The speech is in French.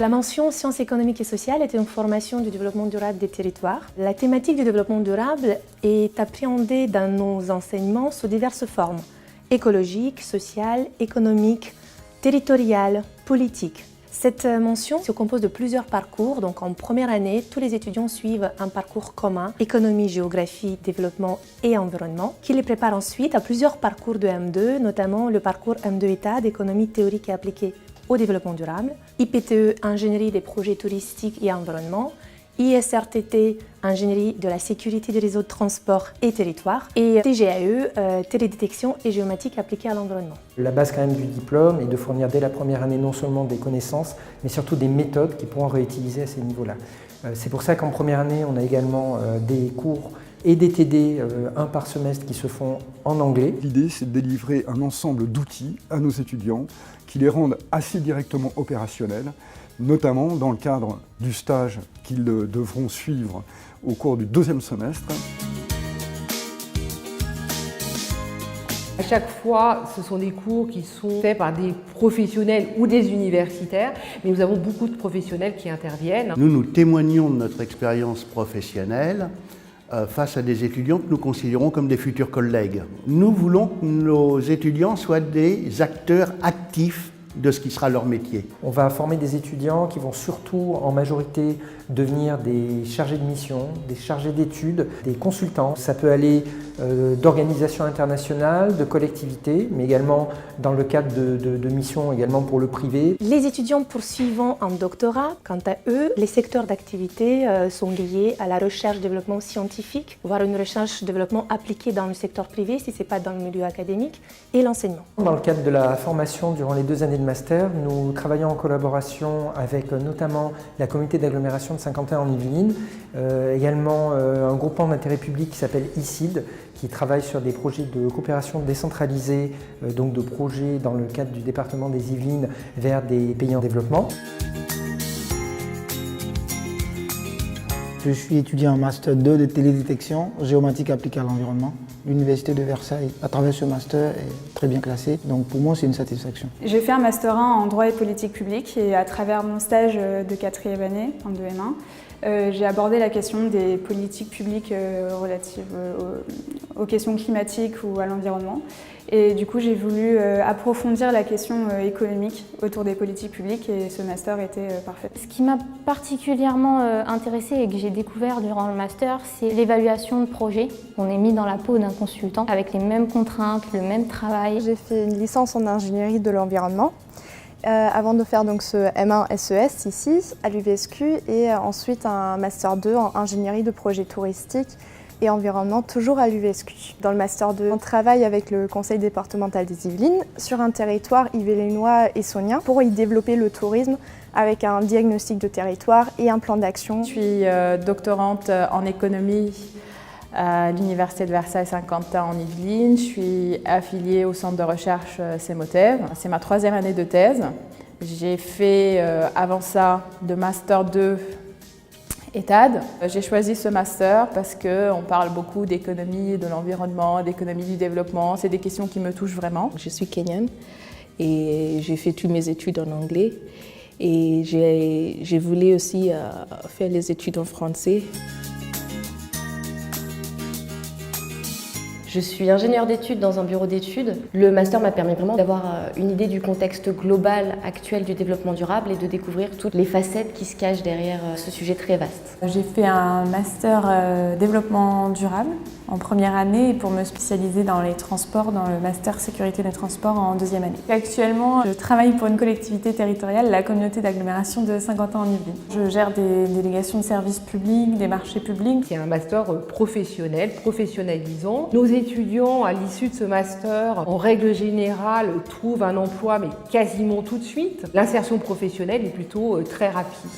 La mention sciences économiques et sociales est une formation du développement durable des territoires. La thématique du développement durable est appréhendée dans nos enseignements sous diverses formes: écologique, sociale, économique, territoriale, politique. Cette mention se compose de plusieurs parcours, donc en première année, tous les étudiants suivent un parcours commun, économie, géographie, développement et environnement, qui les prépare ensuite à plusieurs parcours de M2, notamment le parcours M2 État d'économie théorique et appliquée au développement durable, IPTE, ingénierie des projets touristiques et environnement, ISRTT, ingénierie de la sécurité des réseaux de transport et territoire, et TGAE, télédétection et géomatique appliquée à l'environnement. La base quand même du diplôme est de fournir dès la première année non seulement des connaissances, mais surtout des méthodes qui pourront réutiliser à ces niveaux-là. C'est pour ça qu'en première année, on a également des cours et des TD, un par semestre, qui se font en anglais. L'idée, c'est de délivrer un ensemble d'outils à nos étudiants qui les rendent assez directement opérationnels, notamment dans le cadre du stage qu'ils devront suivre au cours du deuxième semestre. À chaque fois, ce sont des cours qui sont faits par des professionnels ou des universitaires, mais nous avons beaucoup de professionnels qui interviennent. Nous témoignons de notre expérience professionnelle face à des étudiants que nous considérons comme des futurs collègues. Nous voulons que nos étudiants soient des acteurs actifs de ce qui sera leur métier. On va former des étudiants qui vont surtout en majorité devenir des chargés de mission, des chargés d'études, des consultants. Ça peut aller d'organisations internationales, de collectivités, mais également dans le cadre de missions également pour le privé. Les étudiants poursuivant un doctorat, quant à eux, les secteurs d'activité sont liés à la recherche-développement scientifique, voire une recherche-développement appliquée dans le secteur privé si ce n'est pas dans le milieu académique, et l'enseignement. Dans le cadre de la formation durant les 2 années de master, nous travaillons en collaboration avec notamment la communauté d'agglomération de Saint-Quentin en Yvelines, également un groupement d'intérêt public qui s'appelle ICID, qui travaille sur des projets de coopération décentralisée, donc de projets dans le cadre du département des Yvelines vers des pays en développement. Je suis étudiant en Master 2 de télédétection, géomatique appliquée à l'environnement. L'Université de Versailles, à travers ce master, est très bien classée, donc pour moi c'est une satisfaction. J'ai fait un Master 1 en droit et politique publique et à travers mon stage de 4e année, en 2M1, j'ai abordé la question des politiques publiques relatives aux questions climatiques ou à l'environnement. Et du coup, j'ai voulu approfondir la question économique autour des politiques publiques et ce master était parfait. Ce qui m'a particulièrement intéressée et que j'ai découvert durant le master, c'est l'évaluation de projet. On est mis dans la peau d'un consultant avec les mêmes contraintes, le même travail. J'ai fait une licence en ingénierie de l'environnement avant de faire donc ce M1 SES ici à l'UVSQ et ensuite un master 2 en ingénierie de projets touristiques et environnement, toujours à l'UVSQ. Dans le Master 2, on travaille avec le Conseil départemental des Yvelines sur un territoire yvelinois et essonien pour y développer le tourisme avec un diagnostic de territoire et un plan d'action. Je suis doctorante en économie à l'Université de Versailles-Saint-Quentin en Yvelines. Je suis affiliée au centre de recherche CEMOTEV. C'est ma 3e année de thèse. J'ai fait avant ça de Master 2 ETAD. J'ai choisi ce master parce qu'on parle beaucoup d'économie de l'environnement, d'économie du développement. C'est des questions qui me touchent vraiment. Je suis kenyane et j'ai fait toutes mes études en anglais. Et j'ai voulu aussi faire les études en français. Je suis ingénieure d'études dans un bureau d'études. Le master m'a permis vraiment d'avoir une idée du contexte global actuel du développement durable et de découvrir toutes les facettes qui se cachent derrière ce sujet très vaste. J'ai fait un master développement durable en première année pour me spécialiser dans les transports, dans le master sécurité des transports en 2e année. Actuellement, je travaille pour une collectivité territoriale, la communauté d'agglomération de Saint-Quentin en Yvelines. Je gère des délégations de services publics, des marchés publics. C'est un master professionnel, professionnalisant. Nos étudiants, à l'issue de ce master, en règle générale, trouvent un emploi mais quasiment tout de suite. L'insertion professionnelle est plutôt très rapide.